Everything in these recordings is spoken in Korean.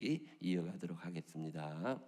이어가도록 하겠습니다.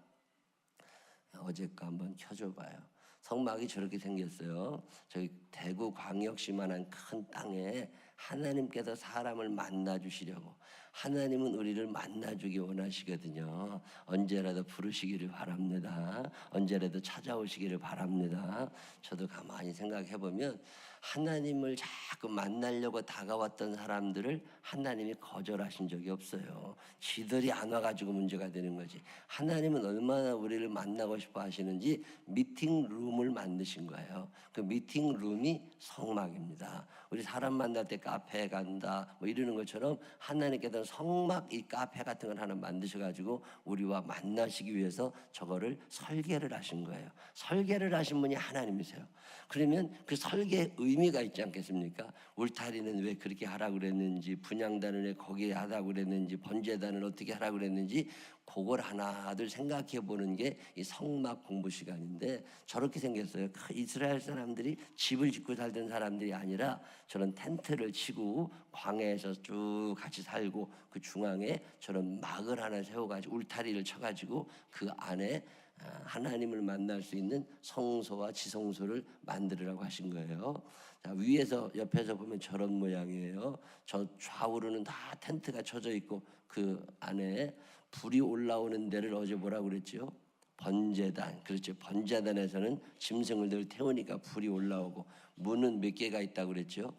어제 거 한번 켜줘봐요. 성막이 저렇게 생겼어요. 저희 대구광역시만한 큰 땅에 하나님께서 사람을 만나 주시려고, 하나님은 우리를 만나주기 원하시거든요. 언제라도 부르시기를 바랍니다. 언제라도 찾아오시기를 바랍니다. 저도 가만히 생각해보면 하나님을 자꾸 만나려고 다가왔던 사람들을 하나님이 거절하신 적이 없어요. 지들이 안 와가지고 문제가 되는 거지. 하나님은 얼마나 우리를 만나고 싶어 하시는지 미팅룸을 만드신 거예요. 그 미팅룸이 성막입니다. 우리 사람 만날 때 카페에 간다 뭐 이러는 것처럼 하나님께서는 성막, 이 카페 같은 걸 하나 만드셔가지고 우리와 만나시기 위해서 저거를 설계를 하신 거예요. 설계를 하신 분이 하나님이세요. 그러면 그 설계의 의미가 있지 않겠습니까? 울타리는 왜 그렇게 하라고 그랬는지, 분향단은 왜 거기에 하라고 그랬는지, 번제단은 어떻게 하라고 그랬는지, 그걸 하나둘 생각해 보는 게 이 성막 공부 시간인데, 저렇게 생겼어요. 이스라엘 사람들이 집을 짓고 살던 사람들이 아니라 저런 텐트를 치고 광야에서 쭉 같이 살고, 그 중앙에 저런 막을 하나 세워가지고 울타리를 쳐가지고 그 안에 하나님을 만날 수 있는 성소와 지성소를 만들으라고 하신 거예요. 자, 위에서 옆에서 보면 저런 모양이에요. 저 좌우로는 다 텐트가 쳐져 있고 그 안에 불이 올라오는 데를 어제 뭐라고 그랬죠? 번제단. 그렇죠. 번제단에서는 짐승을 늘 태우니까 불이 올라오고, 문은 몇 개가 있다고 그랬죠?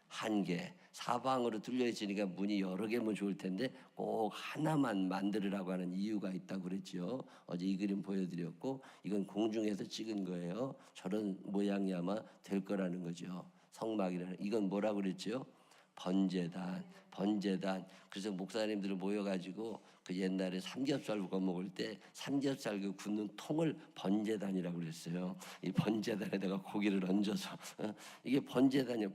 한 개. 사방으로 뚫려 있으니까 문이 여러 개면 좋을 텐데 꼭 하나만 만들으라고 하는 이유가 있다고 그랬죠. 어제 이 그림 보여드렸고, 이건 공중에서 찍은 거예요. 저런 모양이 아마 될 거라는 거죠. 성막이라는. 이건 뭐라고 그랬죠? 번제단, 번제단. 그래서 목사님들 모여가지고 그 옛날에 삼겹살 구워 먹을 때 삼겹살 그 굽는 통을 번제단이라고 그랬어요. 이 번제단에다가 고기를 얹어서 이게 번제단이에요.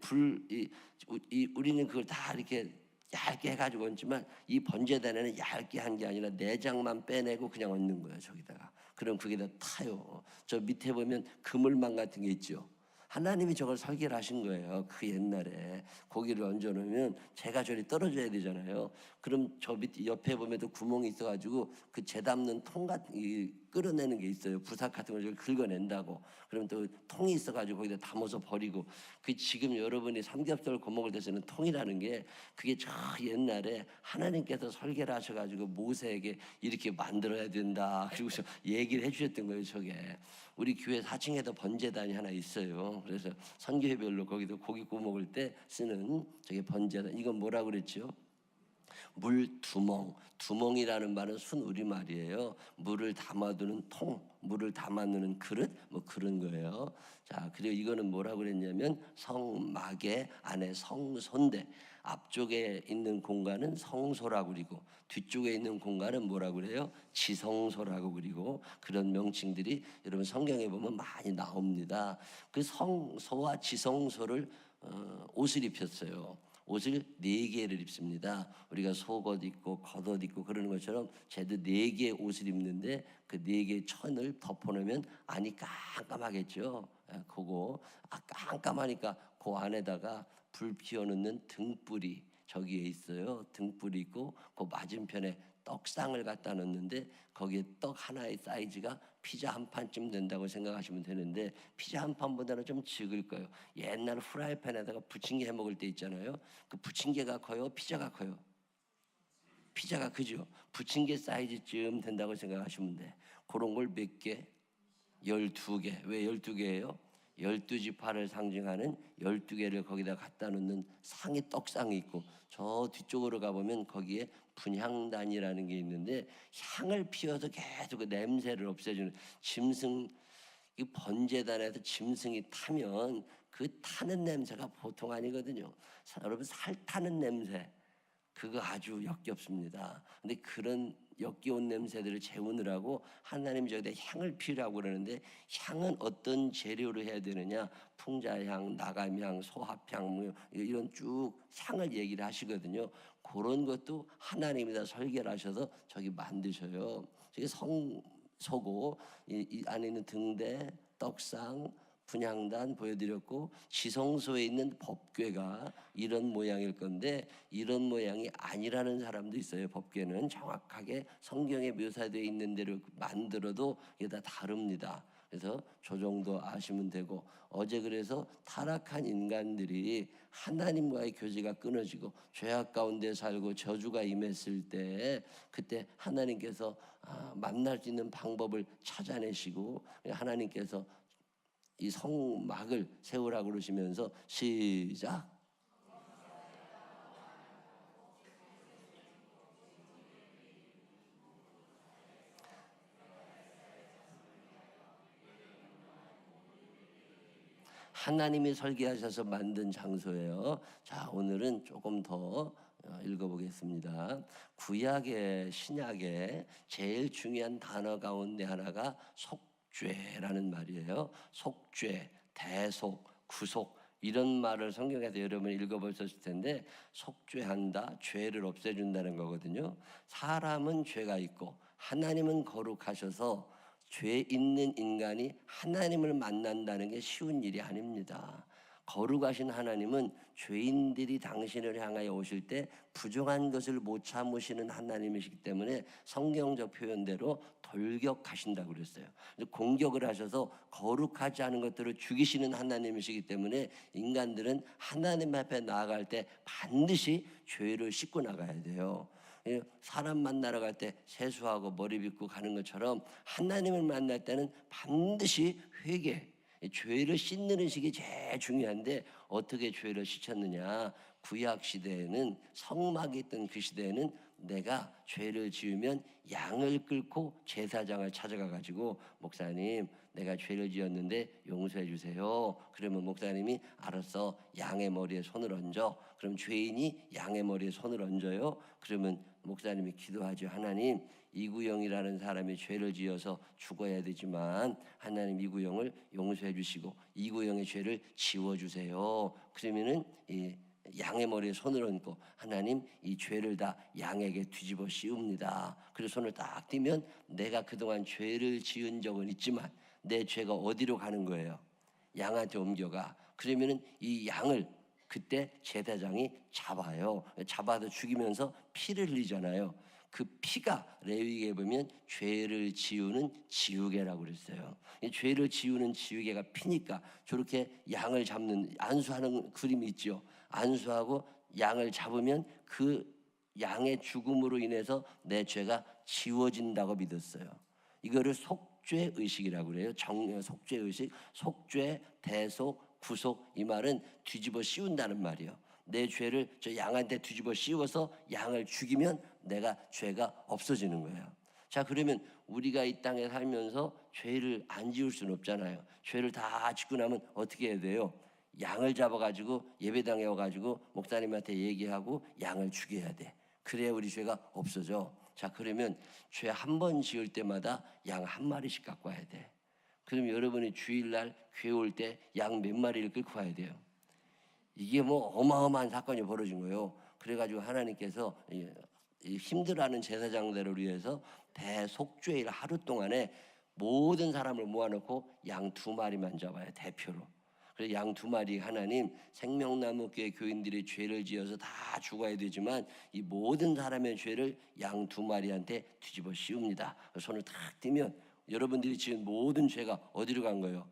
우리는 그걸 다 이렇게 얇게 해가지고 얹지만 이 번제단에는 얇게 한 게 아니라 내장만 빼내고 그냥 얹는 거예요. 저기다가. 그럼 그게 다 타요. 저 밑에 보면 그물망 같은 게 있죠. 하나님이 저걸 설계를 하신 거예요. 그 옛날에 고기를 얹어 놓으면 제가저리 떨어져야 되잖아요. 그럼 저 밑에 옆에 보면 또 구멍이 있어가지고 그 재 담는 통 같은 끌어내는 게 있어요. 부삭 같은 걸 긁어낸다고. 그럼 또 통이 있어가지고 거기다 담아서 버리고. 그 지금 여러분이 삼겹살 구워 먹을 때 쓰는 통이라는 게 그게 저 옛날에 하나님께서 설계를 하셔가지고 모세에게 이렇게 만들어야 된다. 그리고 얘기를 해주셨던 거예요. 저게 우리 교회 4층에도 번제단이 하나 있어요. 그래서 선교회별로 거기도 고기 구워 먹을 때 쓰는 저게 번제단. 이건 뭐라고 그랬죠? 물두멍. 두멍이라는 말은 순우리말이에요. 물을 담아두는 통, 물을 담아두는 그릇, 뭐 그런 거예요. 자, 그리고 이거는 뭐라고 그랬냐면 성막의 안에 성소인데, 앞쪽에 있는 공간은 성소라고 그리고 뒤쪽에 있는 공간은 뭐라고 그래요? 지성소라고 그리고, 그런 명칭들이 여러분 성경에 보면 많이 나옵니다. 그 성소와 지성소를 옷을 입혔어요. 옷을 4개를 입습니다. 우리가 속옷 입고 겉옷 입고 그러는 것처럼 쟤도 4개의 옷을 입는데 그 4개의 천을 덮어놓으면 안이 깜깜하겠죠. 그거 깜깜하니까 그 안에다가 불 피워놓는 등불이 저기에 있어요. 등불이 있고 그 맞은편에 떡상을 갖다 놓는데 거기에 떡 하나의 사이즈가 피자 한 판쯤 된다고 생각하시면 되는데, 피자 한 판보다는 좀 적을 거예요. 옛날 프라이팬에다가 부침개 해 먹을 때 있잖아요. 그 부침개가 커요? 피자가 커요? 피자가 크죠. 부침개 사이즈쯤 된다고 생각하시면 돼. 그런 걸 몇 개? 12개. 왜 12개예요? 12지파를 상징하는 12개를 거기다 갖다 놓는 상이 떡상이 있고, 저 뒤쪽으로 가보면 거기에 분향단이라는 게 있는데 향을 피워서 계속 그 냄새를 없애주는 짐승, 이 번제단에서 짐승이 타면 그 타는 냄새가 보통 아니거든요. 여러분 살 타는 냄새 그거 아주 역겹습니다. 근데 그런 역겨운 냄새들을 재우느라고 하나님이 저기다 향을 피우라고 그러는데, 향은 어떤 재료로 해야 되느냐? 풍자향, 나감향, 소합향 이런 쭉 향을 얘기를 하시거든요. 그런 것도 하나님이 다 설계를 하셔서 저기 만드셔요. 저게 성소고 이 안에 있는 등대, 떡상, 분향단 보여드렸고, 지성소에 있는 법궤가 이런 모양일 건데 이런 모양이 아니라는 사람도 있어요. 법궤는 정확하게 성경에 묘사되어 있는 대로 만들어도 이게 다 다릅니다. 그래서 저 정도 아시면 되고, 어제 그래서 타락한 인간들이 하나님과의 교제가 끊어지고 죄악 가운데 살고 저주가 임했을 때, 그때 하나님께서 만날 수 있는 방법을 찾아내시고 하나님께서 이 성막을 세우라고 그러시면서 시작. 하나님이 설계하셔서 만든 장소예요. 자, 오늘은 조금 더 읽어보겠습니다. 구약의 신약의 제일 중요한 단어 가운데 하나가 속죄라는 말이에요. 속죄, 대속, 구속, 이런 말을 성경에서 여러분 읽어보셨을 텐데, 속죄한다, 죄를 없애준다는 거거든요. 사람은 죄가 있고 하나님은 거룩하셔서 죄 있는 인간이 하나님을 만난다는 게 쉬운 일이 아닙니다. 거룩하신 하나님은 죄인들이 당신을 향하여 오실 때 부정한 것을 못 참으시는 하나님이시기 때문에 성경적 표현대로 돌격하신다고 그랬어요. 공격을 하셔서 거룩하지 않은 것들을 죽이시는 하나님이시기 때문에 인간들은 하나님 앞에 나아갈 때 반드시 죄를 씻고 나가야 돼요. 사람 만나러 갈 때 세수하고 머리 빗고 가는 것처럼 하나님을 만날 때는 반드시 회개, 죄를 씻는 의식이 제일 중요한데, 어떻게 죄를 씻었느냐? 구약 시대에는, 성막이 있던 그 시대에는 내가 죄를 지으면 양을 끌고 제사장을 찾아가 가지고, 목사님 내가 죄를 지었는데 용서해 주세요. 그러면 목사님이 알았어, 양의 머리에 손을 얹어. 그럼 죄인이 양의 머리에 손을 얹어요. 그러면 목사님이 기도하죠. 하나님, 이구영이라는 사람이 죄를 지어서 죽어야 되지만 하나님 이구영을 용서해 주시고 이구영의 죄를 지워주세요. 그러면은 이 양의 머리에 손을 얹고, 하나님 이 죄를 다 양에게 뒤집어 씌웁니다. 그래서 손을 딱 띄면 내가 그동안 죄를 지은 적은 있지만 내 죄가 어디로 가는 거예요? 양한테 옮겨가. 그러면은 이 양을 그때 제사장이 잡아요. 잡아서 죽이면서 피를 흘리잖아요. 그 피가 레위기에 보면 죄를 지우는 지우개라고 그랬어요. 이 죄를 지우는 지우개가 피니까 저렇게 양을 잡는, 안수하는 그림이 있죠. 안수하고 양을 잡으면 그 양의 죽음으로 인해서 내 죄가 지워진다고 믿었어요. 이거를 속죄 의식이라고 그래요. 속죄 의식, 속죄, 대속, 구속, 이 말은 뒤집어 씌운다는 말이에요. 내 죄를 저 양한테 뒤집어 씌워서 양을 죽이면 내가 죄가 없어지는 거예요. 자, 그러면 우리가 이 땅에 살면서 죄를 안 지을 수는 없잖아요. 죄를 다 짓고 나면 어떻게 해야 돼요? 양을 잡아가지고 예배당에 와가지고 목사님한테 얘기하고 양을 죽여야 돼. 그래야 우리 죄가 없어져. 자, 그러면 죄 한 번 지을 때마다 양 한 마리씩 갖고 와야 돼. 그럼 여러분이 주일날 교회 올 때 양 몇 마리를 끌고 와야 돼요. 이게 뭐 어마어마한 사건이 벌어진 거예요. 그래가지고 하나님께서 힘들어하는 제사장들을 위해서 대속죄일 하루 동안에 모든 사람을 모아놓고 양 2마리만 잡아요, 대표로. 그래서 양 2마리, 하나님 생명나무 교회 교인들이 죄를 지어서 다 죽어야 되지만 이 모든 사람의 죄를 양 2마리한테 뒤집어 씌웁니다. 손을 탁 띄면 여러분들이 지은 모든 죄가 어디로 간 거예요?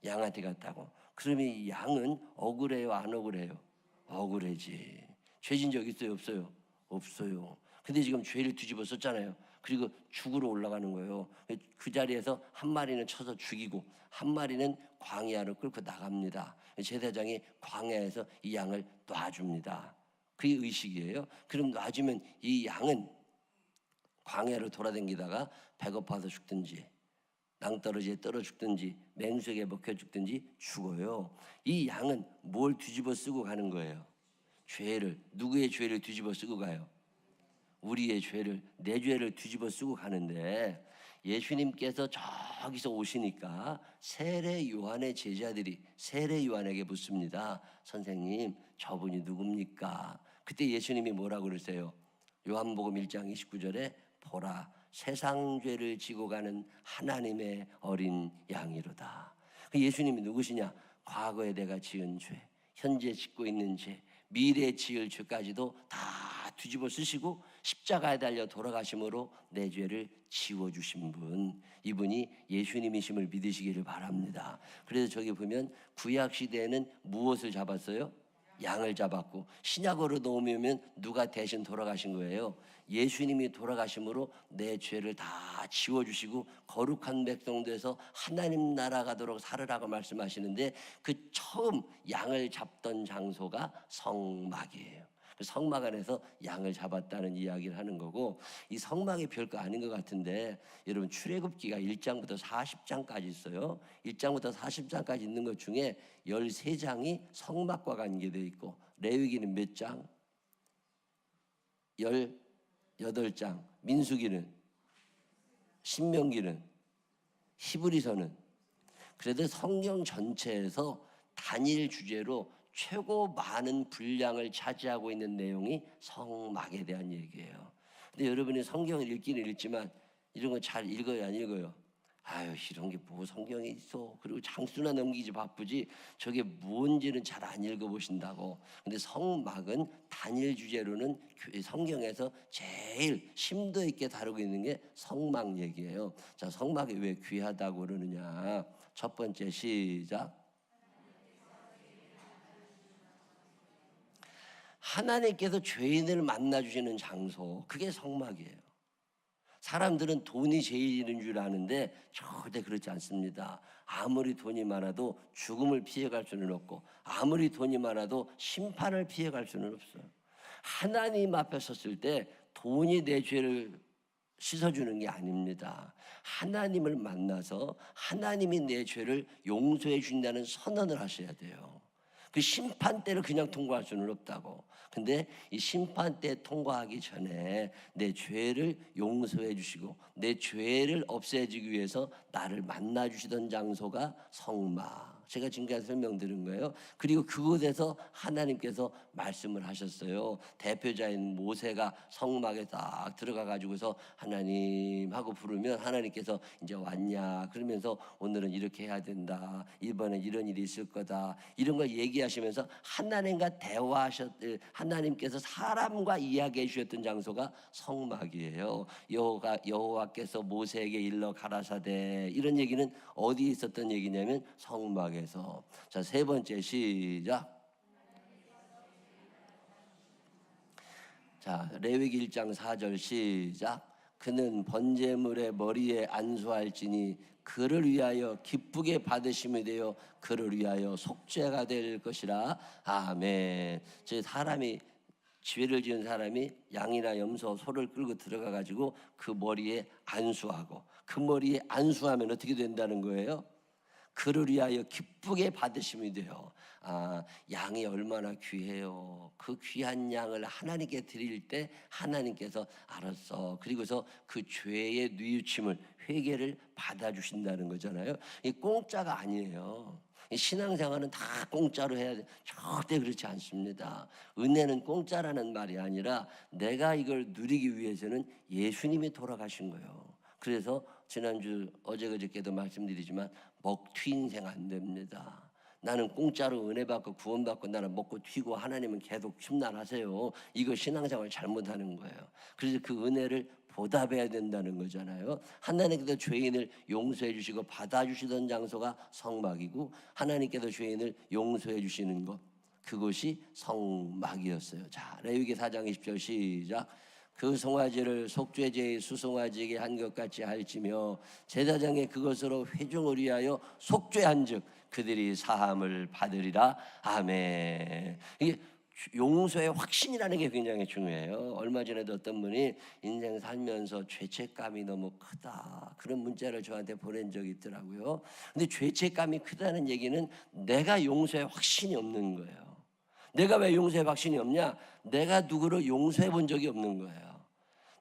양한테 갔다고. 그러면 이 양은 억울해요, 안 억울해요? 억울해지. 죄진 적 있어요, 없어요? 없어요. 근데 지금 죄를 뒤집어 썼잖아요. 그리고 죽으러 올라가는 거예요. 그 자리에서 한 마리는 쳐서 죽이고 한 마리는 광야로 끌고 나갑니다. 제사장이 광야에서 이 양을 놔줍니다. 그게 의식이에요. 그럼 놔주면 이 양은 광야로 돌아다니다가 배고파서 죽든지 낭떠러지에 떨어 죽든지 맹수에게 먹혀 죽든지 죽어요. 이 양은 뭘 뒤집어 쓰고 가는 거예요? 죄를. 누구의 죄를 뒤집어 쓰고 가요? 우리의 죄를, 내 죄를 뒤집어 쓰고 가는데, 예수님께서 저기서 오시니까 세례 요한의 제자들이 세례 요한에게 묻습니다. 선생님, 저분이 누굽니까? 그때 예수님이 뭐라고 그러세요? 요한복음 1장 29절에 보라, 세상 죄를 지고 가는 하나님의 어린 양이로다. 그 예수님이 누구시냐? 과거에 내가 지은 죄, 현재 짓고 있는 죄, 미래에 지을 죄까지도 다 뒤집어 쓰시고 십자가에 달려 돌아가심으로 내 죄를 지워주신 분, 이분이 예수님이심을 믿으시기를 바랍니다. 그래서 저기 보면 구약 시대에는 무엇을 잡았어요? 양을 잡았고, 신약으로 넘으면 누가 대신 돌아가신 거예요? 예수님이 돌아가심으로 내 죄를 다 지워주시고 거룩한 백성 돼서 하나님 나라 가도록 살으라고 말씀하시는데, 그 처음 양을 잡던 장소가 성막이에요. 그 성막 안에서 양을 잡았다는 이야기를 하는 거고, 이 성막이 별거 아닌 것 같은데 여러분, 출애굽기가 1장부터 40장까지 있어요. 1장부터 40장까지 있는 것 중에 13장이 성막과 관계되어 있고, 레위기는 몇 장? 18장. 민수기는, 신명기는, 히브리서는. 그래도 성경 전체에서 단일 주제로 최고 많은 분량을 차지하고 있는 내용이 성막에 대한 얘기예요. 근데 여러분이 성경을 읽기는 읽지만 이런 거 잘 읽어요, 안 읽어요? 아유, 이런 게 뭐 성경에 있어. 그리고 장수나 넘기지 바쁘지 저게 뭔지는 잘 안 읽어보신다고. 근데 성막은 단일 주제로는 성경에서 제일 심도 있게 다루고 있는 게 성막 얘기예요. 자, 성막이 왜 귀하다고 그러느냐? 첫 번째, 시작. 하나님께서 죄인을 만나주시는 장소, 그게 성막이에요. 사람들은 돈이 제일인 줄 아는데 절대 그렇지 않습니다. 아무리 돈이 많아도 죽음을 피해갈 수는 없고, 아무리 돈이 많아도 심판을 피해갈 수는 없어요. 하나님 앞에 섰을 때 돈이 내 죄를 씻어주는 게 아닙니다. 하나님을 만나서 하나님이 내 죄를 용서해 준다는 선언을 하셔야 돼요. 그 심판대를 그냥 통과할 수는 없다고. 근데 이 심판대 통과하기 전에 내 죄를 용서해 주시고 내 죄를 없애주기 위해서 나를 만나 주시던 장소가 성막. 제가 지금까지 설명드린 거예요. 그리고 그곳에서 하나님께서 말씀을 하셨어요. 대표자인 모세가 성막에 딱 들어가 가지고서 하나님 하고 부르면 하나님께서 이제 왔냐 그러면서 오늘은 이렇게 해야 된다, 이번엔 이런 일이 있을 거다, 이런 걸 얘기하시면서 하나님과 하나님께서 사람과 이야기해 주셨던 장소가 성막이에요. 여호와께서 모세에게 일러 가라사대, 이런 얘기는 어디에 있었던 얘기냐면 성막에. 자, 세 번째, 시작. 자, 레위기 1장 4절 시작. 그는 번제물의 머리에 안수할지니 그를 위하여 기쁘게 받으심이 되어 그를 위하여 속죄가 될 것이라. 아멘. 사람이, 죄를 지은 사람이 양이나 염소, 소를 끌고 들어가 가지고 그 머리에 안수하고, 그 머리에 안수하면 어떻게 된다는 거예요? 그를 위하여 기쁘게 받으심이 돼요. 아, 양이 얼마나 귀해요. 그 귀한 양을 하나님께 드릴 때 하나님께서 알았어, 그리고서 그 죄의 뉘우침을, 회개를 받아주신다는 거잖아요. 이 공짜가 아니에요. 신앙생활은 다 공짜로 해야 돼. 절대 그렇지 않습니다. 은혜는 공짜라는 말이 아니라 내가 이걸 누리기 위해서는 예수님이 돌아가신 거예요. 그래서 지난주 어제 그저께도 말씀드리지만 먹튀 인생 안 됩니다. 나는 공짜로 은혜 받고 구원받고 나는 먹고 튀고 하나님은 계속 흉난하세요. 이거 신앙생활 잘못하는 거예요. 그래서 그 은혜를 보답해야 된다는 거잖아요. 하나님께서 죄인을 용서해 주시고 받아주시던 장소가 성막이고, 하나님께서 죄인을 용서해 주시는 것, 그것이 성막이었어요. 자, 레위기 4장 20절 시작. 그 송아지를 속죄제의 수송아지에게 한 것 같이 할지며 제사장의 그것으로 회중을 위하여 속죄한즉 그들이 사함을 받으리라. 아멘. 이게 용서의 확신이라는 게 굉장히 중요해요. 얼마 전에도 어떤 분이 인생 살면서 죄책감이 너무 크다, 그런 문자를 저한테 보낸 적이 있더라고요. 근데 죄책감이 크다는 얘기는 내가 용서의 확신이 없는 거예요. 내가 왜 용서의 확신이 없냐? 내가 누구를 용서해 본 적이 없는 거예요.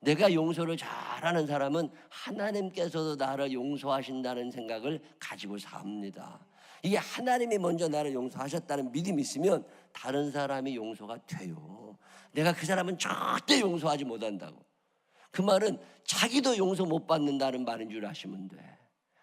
내가 용서를 잘하는 사람은 하나님께서도 나를 용서하신다는 생각을 가지고 삽니다. 이게 하나님이 먼저 나를 용서하셨다는 믿음이 있으면 다른 사람이 용서가 돼요. 내가 그 사람은 절대 용서하지 못한다고. 그 말은 자기도 용서 못 받는다는 말인 줄 아시면 돼.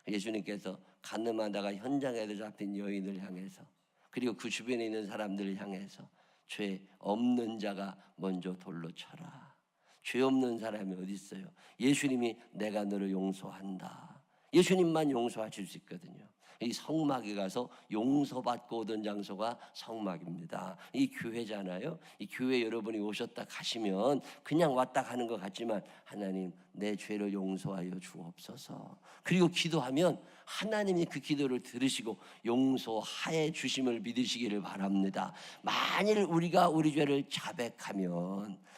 예수님께서 가늠하다가 현장에도 잡힌 여인을 향해서, 그리고 그 주변에 있는 사람들을 향해서 죄 없는 자가 먼저 돌로 쳐라. 죄 없는 사람이 어디 있어요? 예수님이 내가 너를 용서한다. 예수님만 용서하실 수 있거든요. 이 성막에 가서 용서받고 오던 장소가 성막입니다. 이 교회잖아요. 이 교회 여러분이 오셨다 가시면 그냥 왔다 가는 것 같지만 하나님 내 죄를 용서하여 주옵소서. 그리고 기도하면 하나님이 그 기도를 들으시고 용서하여 주심을 믿으시기를 바랍니다. 만일 우리가 우리 죄를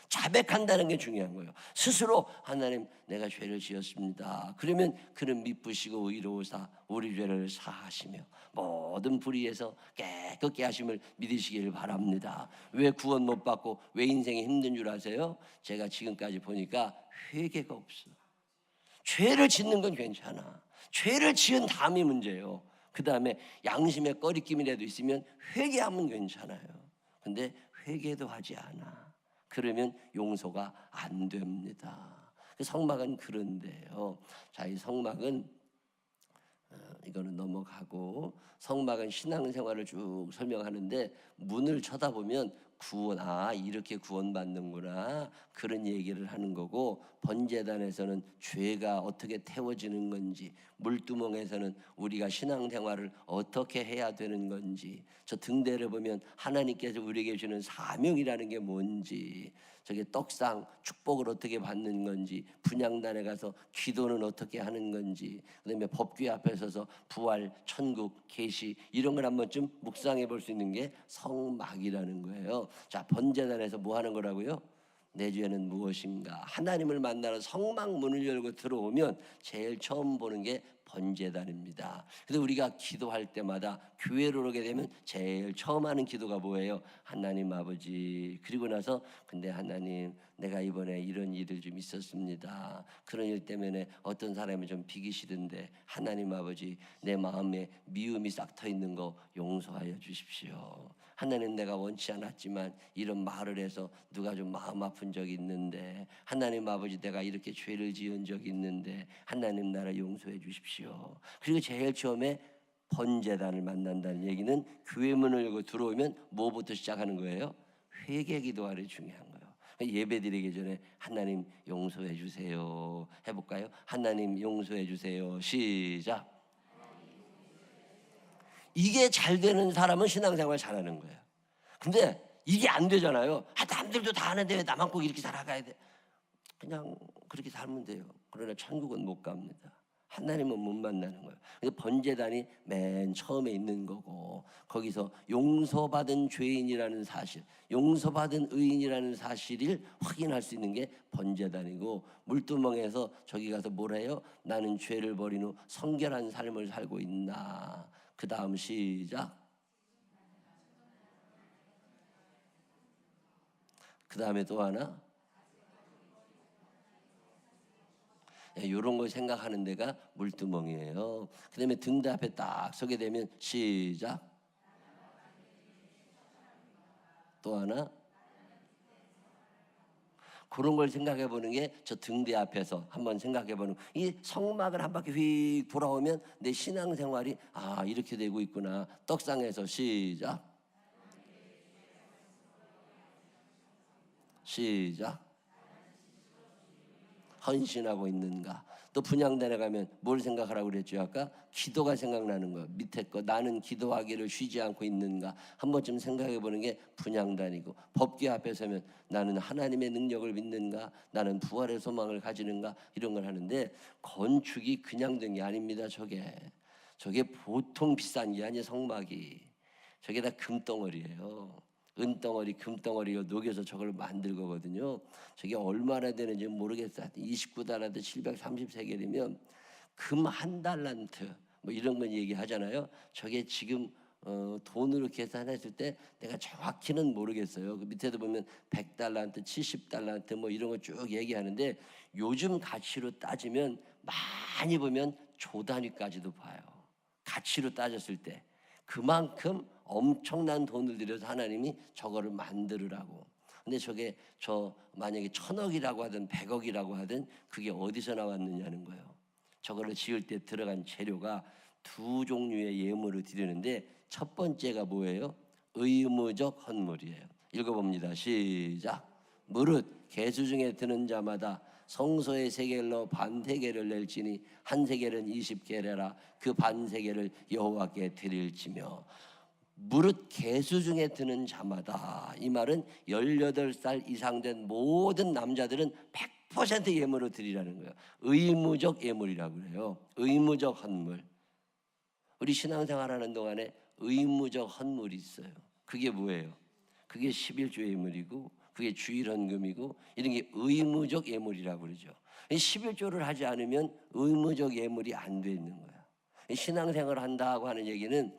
자백한다는 게 중요한 거예요. 스스로 하나님 내가 죄를 지었습니다. 그러면 그는 미쁘시고 의로우사 우리 죄를 사하시며 모든 불의에서 깨끗게 하심을 믿으시기를 바랍니다. 왜 구원 못 받고 왜 인생이 힘든 줄 아세요? 제가 지금까지 보니까 회개가 없어. 죄를 짓는 건 괜찮아. 죄를 지은 다음이 문제예요. 그 다음에 양심의 꺼리낌이라도 있으면 회개하면 괜찮아요. 근데 회개도 하지 않아. 그러면 용서가 안 됩니다. 성막은 그런데요. 자, 이 성막은 이거는 넘어가고, 성막은 신앙생활을 쭉 설명하는데 문을 쳐다보면 이렇게 구원받는구나 그런 얘기를 하는 거고, 번제단에서는 죄가 어떻게 태워지는 건지, 물두멍에서는 우리가 신앙생활을 어떻게 해야 되는 건지, 저 등대를 보면 하나님께서 우리에게 주는 사명이라는 게 뭔지, 저게 떡상 축복을 어떻게 받는 건지, 분향단에 가서 기도는 어떻게 하는 건지, 그다음에 법궤 앞에 서서 부활, 천국, 계시 이런 걸 한번쯤 묵상해 볼 수 있는 게 성막이라는 거예요. 자, 번제단에서 뭐 하는 거라고요? 내 죄는 무엇인가? 하나님을 만나러 성막 문을 열고 들어오면 제일 처음 보는 게 번제단입니다. 그래서 우리가 기도할 때마다 교회로 오게 되면 제일 처음 하는 기도가 뭐예요? 하나님 아버지, 그리고 나서 근데 하나님 내가 이번에 이런 일을 좀 있었습니다. 그런 일 때문에 어떤 사람이 좀 비기 싫은데 하나님 아버지 내 마음에 미움이 싹 터 있는 거 용서하여 주십시오. 하나님 내가 원치 않았지만 이런 말을 해서 누가 좀 마음 아픈 적이 있는데 하나님 아버지 내가 이렇게 죄를 지은 적이 있는데 하나님 나를 용서해 주십시오. 그리고 제일 처음에 번제단을 만난다는 얘기는 교회 문을 열고 들어오면 뭐부터 시작하는 거예요? 회개 기도하는 게 중요한 거예요. 예배 드리기 전에 하나님 용서해 주세요 해볼까요? 하나님 용서해 주세요. 시작. 이게 잘 되는 사람은 신앙생활 잘하는 거예요. 근데 이게 안 되잖아요. 남들도 다 하는데 왜 나만 꼭 이렇게 살아가야 돼? 그냥 그렇게 살면 돼요. 그러나 천국은 못 갑니다. 하나님은 못 만나는 거예요. 그래서 번제단이 맨 처음에 있는 거고, 거기서 용서받은 죄인이라는 사실, 용서받은 의인이라는 사실을 확인할 수 있는 게 번제단이고, 물두멍에서 저기 가서 뭘 해요? 나는 죄를 버린 후 성결한 삶을 살고 있나. 그 다음 시작. 그 다음에 또 하나. 이런 걸 생각하는 데가 물두멍이에요. 그 다음에 등대 앞에 딱 서게 되면 시작. 또 하나. 그런 걸 생각해 보는 게 저 등대 앞에서 한번 생각해 보는, 이 성막을 한 바퀴 휙 돌아오면 내 신앙생활이 이렇게 되고 있구나. 떡상에서 시작. 시작. 헌신하고 있는가? 또 분향단에 가면 뭘 생각하라고 그랬죠? 아까 기도가 생각나는 거. 밑에 거 나는 기도하기를 쉬지 않고 있는가? 한 번쯤 생각해 보는 게 분향단이고, 법궤 앞에 서면 나는 하나님의 능력을 믿는가? 나는 부활의 소망을 가지는가? 이런 걸 하는데, 건축이 그냥 된 게 아닙니다. 저게 보통 비싼 게 아니에요. 성막이 저게 다 금덩어리예요. 은덩어리, 금덩어리가 녹여서 저걸 만들 거거든요. 저게 얼마나 되는지 모르겠어요. 29달란트 730세겔이면 금 한 달란트 뭐 이런 건 얘기하잖아요. 저게 지금 돈으로 계산했을 때 내가 정확히는 모르겠어요. 그 밑에도 보면 100달란트, 70달란트 뭐 이런 거 쭉 얘기하는데, 요즘 가치로 따지면 많이 보면 조 단위까지도 봐요. 가치로 따졌을 때 그만큼 엄청난 돈을 들여서 하나님이 저거를 만들으라고. 근데 저게 만약에 1000억이라고 하든 100억이라고 하든 그게 어디서 나왔느냐는 거예요. 저거를 지을 때 들어간 재료가 두 종류의 예물을 드리는데 첫 번째가 뭐예요? 의무적 헌물이에요. 읽어봅니다. 시작. 무릇 계수 중에 드는 자마다 성소의 세겔로 반세겔을 낼지니 한 세겔은 20게레라 그 반세겔을 여호와께 드릴지며. 무릇 계수 중에 드는 자마다, 이 말은 18살 이상 된 모든 남자들은 100% 예물을 드리라는 거예요. 의무적 예물이라고 그래요. 의무적 헌물. 우리 신앙생활하는 동안에 의무적 헌물이 있어요. 그게 뭐예요? 그게 11조 예물이고 그게 주일헌금이고 이런 게 의무적 예물이라고 그러죠. 11조를 하지 않으면 의무적 예물이 안 돼 있는 거야. 신앙생활을 한다고 하는 얘기는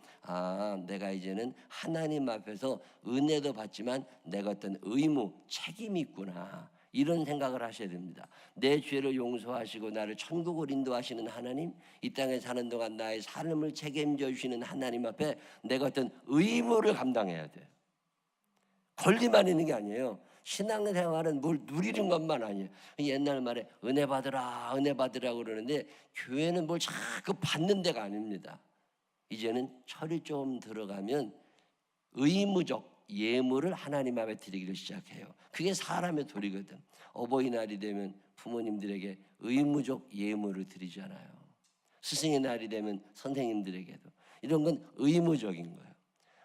내가 이제는 하나님 앞에서 은혜도 받지만 내가 어떤 의무, 책임이 있구나, 이런 생각을 하셔야 됩니다. 내 죄를 용서하시고 나를 천국으로 인도하시는 하나님, 이 땅에 사는 동안 나의 삶을 책임져 주시는 하나님 앞에 내가 어떤 의무를 감당해야 돼요. 권리만 있는 게 아니에요. 신앙생활은 뭘 누리는 것만 아니에요. 옛날 말에 은혜 받으라 은혜 받으라 그러는데 교회는 뭘 자꾸 받는 데가 아닙니다. 이제는 철이 좀 들어가면 의무적 예물을 하나님 앞에 드리기를 시작해요. 그게 사람의 도리거든. 어버이날이 되면 부모님들에게 의무적 예물을 드리잖아요. 스승의 날이 되면 선생님들에게도. 이런 건 의무적인 거예요.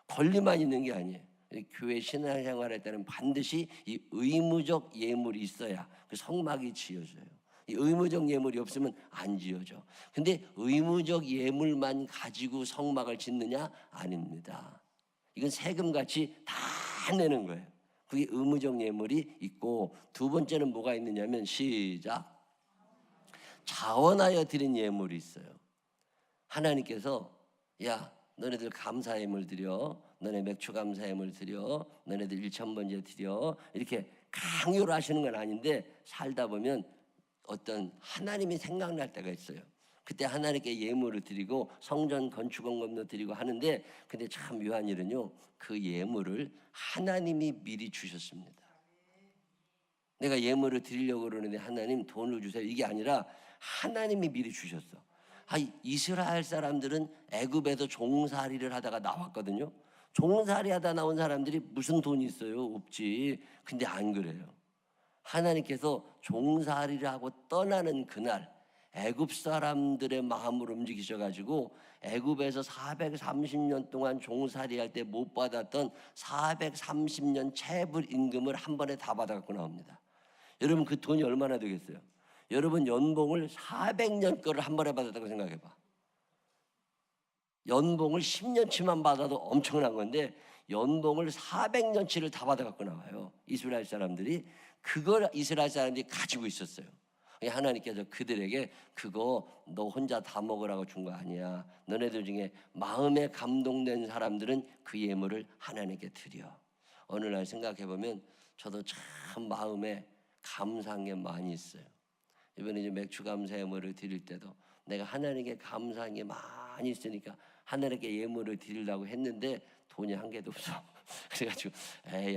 권리만 있는 게 아니에요. 교회 신앙생활할 때는 반드시 이 의무적 예물이 있어야 그 성막이 지어져요. 이 의무적 예물이 없으면 안 지어져. 근데 의무적 예물만 가지고 성막을 짓느냐? 아닙니다. 이건 세금같이 다 내는 거예요. 그게 의무적 예물이 있고, 두 번째는 뭐가 있느냐면 시작. 자원하여 드린 예물이 있어요. 하나님께서 야, 너네들 감사 예물 드려, 너네 맥주 감사 예물 드려, 너네들 1,000번째 드려, 이렇게 강요를 하시는 건 아닌데 살다 보면 어떤 하나님이 생각날 때가 있어요. 그때 하나님께 예물을 드리고 성전 건축원금도 드리고 하는데, 근데 참 묘한 일은요, 그 예물을 하나님이 미리 주셨습니다. 내가 예물을 드리려고 그러는데 하나님 돈을 주세요, 이게 아니라 하나님이 미리 주셨어. 이스라엘 사람들은 애굽에서 종살이를 하다가 나왔거든요. 종살이 하다 나온 사람들이 무슨 돈이 있어요? 없지. 근데 안 그래요. 하나님께서 종살이를 하고 떠나는 그날 애굽 사람들의 마음을 움직이셔가지고 애굽에서 430년 동안 종살이할 때 못 받았던 430년 체불 임금을 한 번에 다 받아갖고 나옵니다. 여러분, 그 돈이 얼마나 되겠어요? 여러분 연봉을 400년 거를 한 번에 받았다고 생각해봐. 연봉을 10년치만 받아도 엄청난 건데 연봉을 400년치를 다 받아갖고 나와요. 이스라엘 사람들이. 그걸 이스라엘 사람들이 가지고 있었어요. 하나님께서 그들에게 그거 너 혼자 다 먹으라고 준 거 아니야. 너네들 중에 마음에 감동된 사람들은 그 예물을 하나님께 드려. 어느 날 생각해보면 저도 참 마음에 감사한 게 많이 있어요. 이번에 이제 맥주 감사 예물을 드릴 때도 내가 하나님께 감사한 게 많이 있으니까 하나님께 예물을 드리려고 했는데 돈이 한 개도 없어. 그래가지고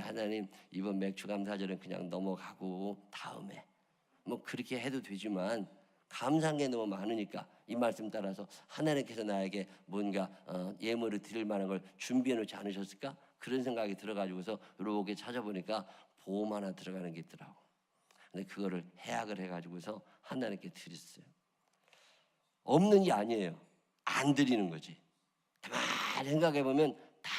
하나님, 이번 맥주 감사절은 그냥 넘어가고 다음에 뭐 그렇게 해도 되지만 감사한 게 너무 많으니까 이 말씀 따라서 하나님께서 나에게 뭔가 예물을 드릴 만한 걸 준비해 놓지 않으셨을까? 그런 생각이 들어가지고서 이렇게 찾아보니까 보험 하나 들어가는 게 있더라고. 근데 그거를 해약을 해가지고서 하나님께 드렸어요. 없는 게 아니에요. 안 드리는 거지. 가만히 생각해보면 다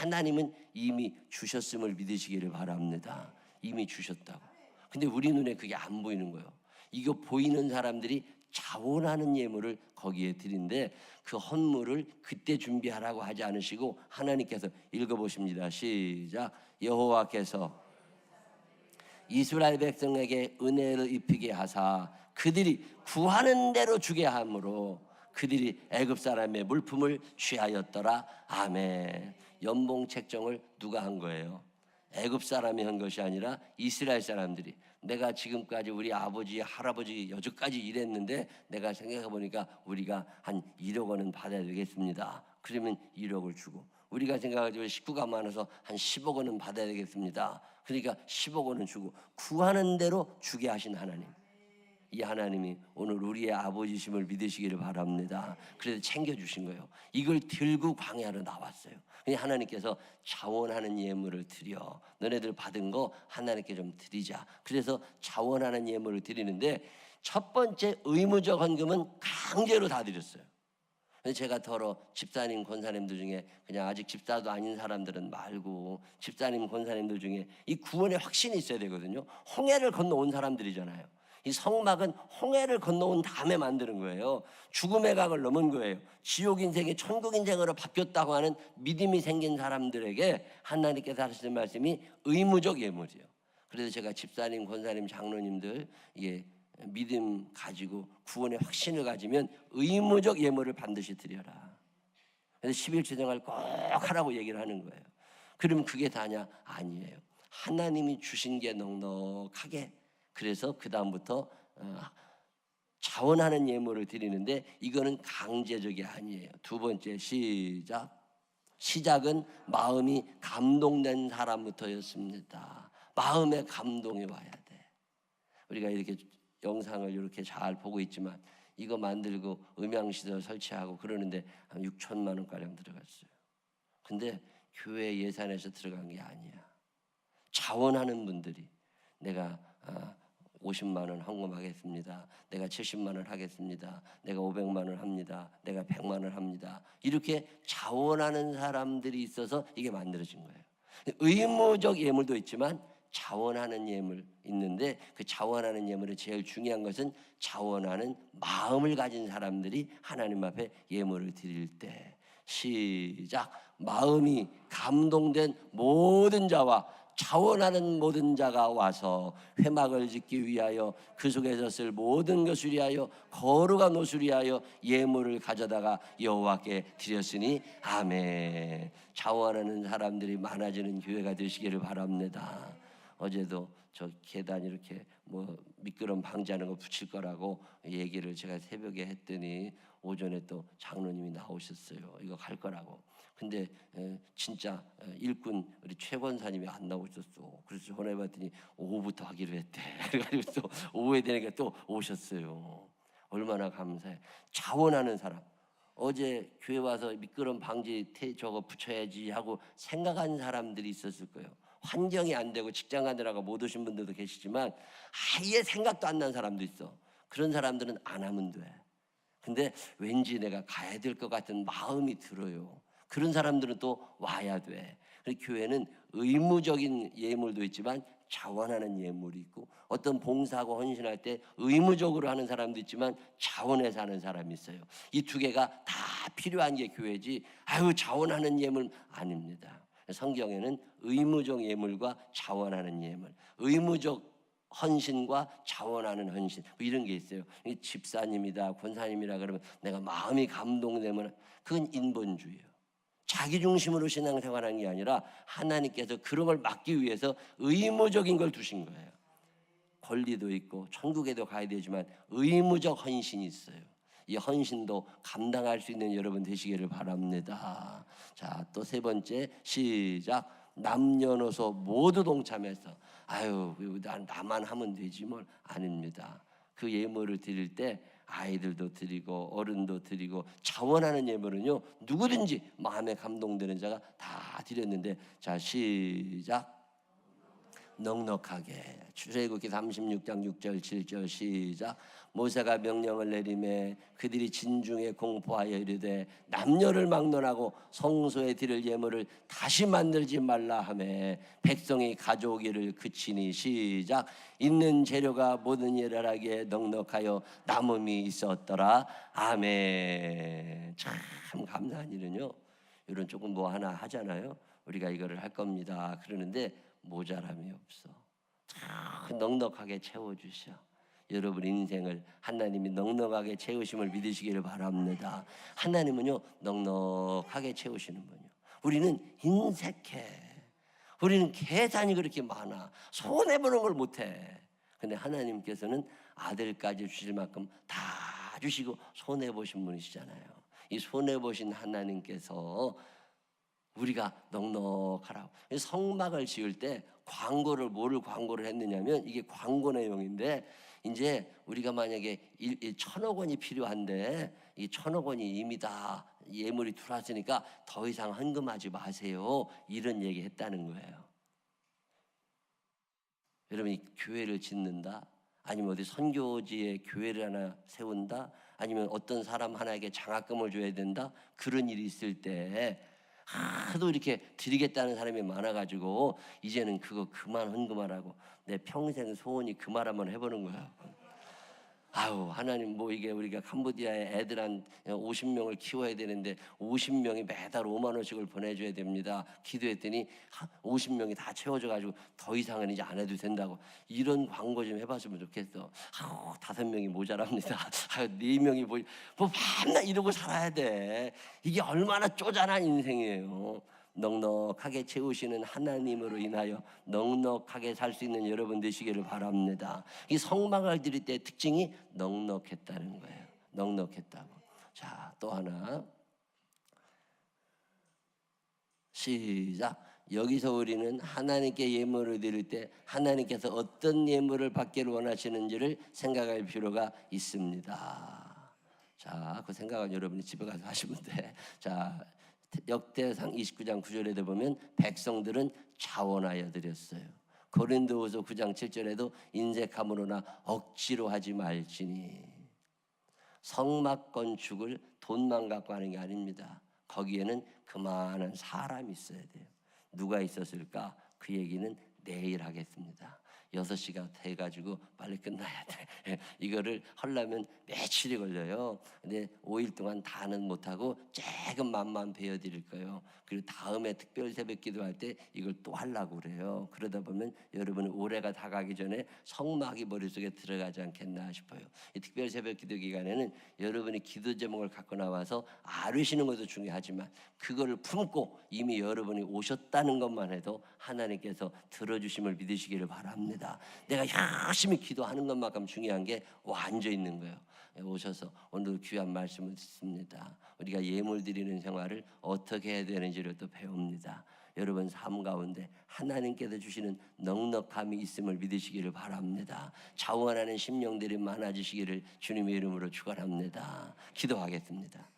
하나님은 이미 주셨음을 믿으시기를 바랍니다. 이미 주셨다고. 근데 우리 눈에 그게 안 보이는 거예요. 이거 보이는 사람들이 자원하는 예물을 거기에 드린데 그 헌물을 그때 준비하라고 하지 않으시고 하나님께서 읽어보십니다. 시작. 여호와께서 이스라엘 백성에게 은혜를 입히게 하사 그들이 구하는 대로 주게 함으로 그들이 애굽 사람의 물품을 취하였더라. 아멘. 연봉 책정을 누가 한 거예요? 애굽 사람이 한 것이 아니라 이스라엘 사람들이. 내가 지금까지 우리 아버지 할아버지 여주까지 일했는데 내가 생각해 보니까 우리가 한 1억 원은 받아야 되겠습니다. 그러면 1억을 주고, 우리가 생각하기로 식구가 많아서 한 10억 원은 받아야 되겠습니다. 그러니까 10억 원은 주고, 구하는 대로 주게 하신 하나님. 이 하나님이 오늘 우리의 아버지심을 믿으시기를 바랍니다. 그래서 챙겨주신 거예요. 이걸 들고 광야로 나왔어요. 그냥 하나님께서 자원하는 예물을 드려. 너네들 받은 거 하나님께 좀 드리자. 그래서 자원하는 예물을 드리는데 첫 번째 의무적 헌금은 강제로 다 드렸어요. 제가 더러 집사님, 권사님들 중에 그냥 아직 집사도 아닌 사람들은 말고 집사님, 권사님들 중에 이 구원의 확신이 있어야 되거든요. 홍해를 건너온 사람들이잖아요. 이 성막은 홍해를 건너온 다음에 만드는 거예요. 죽음의 강을 넘은 거예요. 지옥 인생이 천국 인생으로 바뀌었다고 하는 믿음이 생긴 사람들에게 하나님께서 하시는 말씀이 의무적 예물이에요. 그래서 제가 집사님, 권사님, 장로님들 이게 믿음 가지고 구원의 확신을 가지면 의무적 예물을 반드시 드려라. 그래서 11조정을 꼭 하라고 얘기를 하는 거예요. 그러면 그게 다냐? 아니에요. 하나님이 주신 게 넉넉하게. 그래서 그 다음부터 자원하는 예물을 드리는데 이거는 강제적이 아니에요. 두 번째 시작. 시작은 마음이 감동된 사람부터였습니다. 마음에 감동이 와야 돼. 우리가 이렇게 영상을 이렇게 잘 보고 있지만 이거 만들고 음향시설 설치하고 그러는데 한 6천만 원가량 들어갔어요. 근데 교회 예산에서 들어간 게 아니야. 자원하는 분들이 내가 50만 원 헌금하겠습니다. 내가 70만 원 하겠습니다. 내가 500만 원 합니다. 내가 100만 원 합니다. 이렇게 자원하는 사람들이 있어서 이게 만들어진 거예요. 의무적 예물도 있지만 자원하는 예물 있는데 그 자원하는 예물의 제일 중요한 것은 자원하는 마음을 가진 사람들이 하나님 앞에 예물을 드릴 때 시작. 마음이 감동된 모든 자와 자원하는 모든 자가 와서 회막을 짓기 위하여 그 속에서 쓸 모든 것을 위하여 거룩한 옷을 위하여 예물을 가져다가 여호와께 드렸으니 아멘. 자원하는 사람들이 많아지는 교회가 되시기를 바랍니다. 어제도 저 계단 이렇게 뭐 미끄럼 방지하는 거 붙일 거라고 얘기를 제가 새벽에 했더니 오전에 또 장로님이 나오셨어요. 이거 갈 거라고. 근데 진짜 일꾼 우리 최 권사님이 안 나오셨어. 그래서 전화해봤더니 오후부터 하기로 했대. 그래가지고 또 오후에 되니까 또 오셨어요. 얼마나 감사해. 자원하는 사람. 어제 교회 와서 미끄럼 방지 저거 붙여야지 하고 생각한 사람들이 있었을 거예요. 환경이 안 되고 직장 가느라고 못 오신 분들도 계시지만 아예 생각도 안 난 사람도 있어. 그런 사람들은 안 하면 돼. 근데 왠지 내가 가야 될 것 같은 마음이 들어요. 그런 사람들은 또 와야 돼. 교회는 의무적인 예물도 있지만 자원하는 예물이 있고 어떤 봉사하고 헌신할 때 의무적으로 하는 사람도 있지만 자원해서 하는 사람이 있어요. 이 두 개가 다 필요한 게 교회지 자원하는 예물 아닙니다. 성경에는 의무적 예물과 자원하는 예물, 의무적 헌신과 자원하는 헌신 이런 게 있어요. 집사님이다 권사님이라 그러면 내가 마음이 감동되면 그건 인본주의예요. 자기 중심으로 신앙생활하는 게 아니라 하나님께서 그런 걸 막기 위해서 의무적인 걸 두신 거예요. 권리도 있고 천국에도 가야 되지만 의무적 헌신이 있어요. 이 헌신도 감당할 수 있는 여러분 되시기를 바랍니다. 자, 또 세 번째 시작. 남녀노소 모두 동참해서 나만 하면 되지 뭘 아닙니다. 그 예물을 드릴 때 아이들도 드리고 어른도 드리고 자원하는 예물은요 누구든지 마음에 감동되는 자가 다 드렸는데 자 시작. 넉넉하게. 출애굽기 36장 6절 7절 시작. 모세가 명령을 내리매 그들이 진중에 공포하여 이르되 남녀를 막론하고 성소에 드릴 예물을 다시 만들지 말라 하매 백성이 가져오기를 그치니 시작. 있는 재료가 모든 일을 하기에 넉넉하여 남음이 있었더라. 아멘. 참 감사한 일은요 이런 조금 뭐 하나 하잖아요. 우리가 이거를 할 겁니다 그러는데 모자람이 없어. 넉넉하게 채워주셔. 여러분 인생을 하나님이 넉넉하게 채우심을 믿으시기를 바랍니다. 하나님은요 넉넉하게 채우시는 분이요. 우리는 인색해. 우리는 계산이 그렇게 많아. 손해보는 걸 못해. 근데 하나님께서는 아들까지 주실 만큼 다 주시고 손해보신 분이시잖아요. 이 손해보신 하나님께서 우리가 넉넉하라고. 성막을 지을 때 뭐를 광고를 했느냐면 이게 광고 내용인데 이제 우리가 만약에 1,000억 원이 필요한데 이 1,000억 원이 이미 다 예물이 들어왔으니까 더 이상 헌금하지 마세요. 이런 얘기 했다는 거예요. 여러분이 교회를 짓는다, 아니면 어디 선교지에 교회를 하나 세운다, 아니면 어떤 사람 하나에게 장학금을 줘야 된다, 그런 일이 있을 때 하도 이렇게 드리겠다는 사람이 많아가지고 이제는 그거 그만 헌금하라고 내 평생 소원이 그 말 한번 해보는 거야. 아우, 하나님, 뭐 이게 우리가 캄보디아에 애들 한 50명을 키워야 되는데 50명이 매달 5만 원씩을 보내줘야 됩니다. 기도했더니 50명이 다 채워져가지고 더 이상은 이제 안 해도 된다고. 이런 광고 좀 해봤으면 좋겠어. 아우, 5명이 모자랍니다. 아우, 4명이 뭐 맨날 이러고 살아야 돼. 이게 얼마나 쪼잔한 인생이에요. 넉넉하게 채우시는 하나님으로 인하여 넉넉하게 살 수 있는 여러분 되시기를 바랍니다. 이 성막을 드릴 때 특징이 넉넉했다는 거예요. 넉넉했다고. 자, 또 하나. 시작. 여기서 우리는 하나님께 예물을 드릴 때 하나님께서 어떤 예물을 받기를 원하시는지를 생각할 필요가 있습니다. 자, 그 생각은 여러분이 집에 가서 하시면 돼. 자, 역대상 29장 9절에도 보면 백성들은 자원하여 드렸어요. 고린도후서 9장 7절에도 인색함으로나 억지로 하지 말지니. 성막 건축을 돈만 갖고 하는 게 아닙니다. 거기에는 그만한 사람이 있어야 돼요. 누가 있었을까? 그 얘기는 내일 하겠습니다. 6시가 돼가지고 빨리 끝나야 돼. 이거를 하려면 며칠이 걸려요. 근데 5일 동안 다는 못하고 조금 맘만 베어드릴 거예요. 그리고 다음에 특별 새벽 기도할 때 이걸 또 하려고 그래요. 그러다 보면 여러분은 올해가 다 가기 전에 성막이 머릿속에 들어가지 않겠나 싶어요. 이 특별 새벽 기도 기간에는 여러분이 기도 제목을 갖고 나와서 아뢰시는 것도 중요하지만 그거를 품고 이미 여러분이 오셨다는 것만 해도 하나님께서 들어주심을 믿으시기를 바랍니다. 내가 열심히 기도하는 것만큼 중요한 게 앉아 있는 거예요. 오셔서 오늘 귀한 말씀을 듣습니다. 우리가 예물 드리는 생활을 어떻게 해야 되는지를 또 배웁니다. 여러분 삶 가운데 하나님께서 주시는 넉넉함이 있음을 믿으시기를 바랍니다. 자원하는 심령들이 많아지시기를 주님의 이름으로 축원합니다. 기도하겠습니다.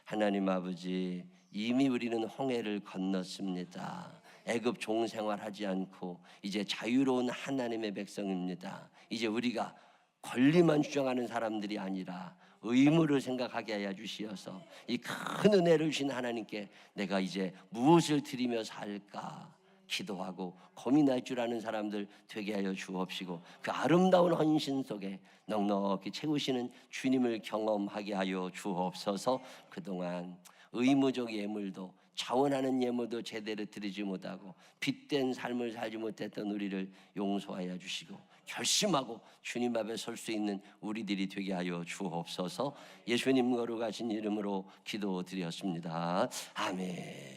하나님 아버지, 이미 우리는 홍해를 건넜습니다. 애굽 종생활하지 않고 이제 자유로운 하나님의 백성입니다. 이제 우리가 권리만 주장하는 사람들이 아니라 의무를 생각하게 하여 주시어서 이 큰 은혜를 주신 하나님께 내가 이제 무엇을 드리며 살까 기도하고 고민할 줄 아는 사람들 되게 하여 주옵시고 그 아름다운 헌신 속에 넉넉히 채우시는 주님을 경험하게 하여 주옵소서. 그동안 의무적 예물도 자원하는 예물도 제대로 드리지 못하고 빚된 삶을 살지 못했던 우리를 용서하여 주시고 결심하고 주님 앞에 설 수 있는 우리들이 되게 하여 주옵소서. 예수님 거룩하신 이름으로 기도드렸습니다. 아멘.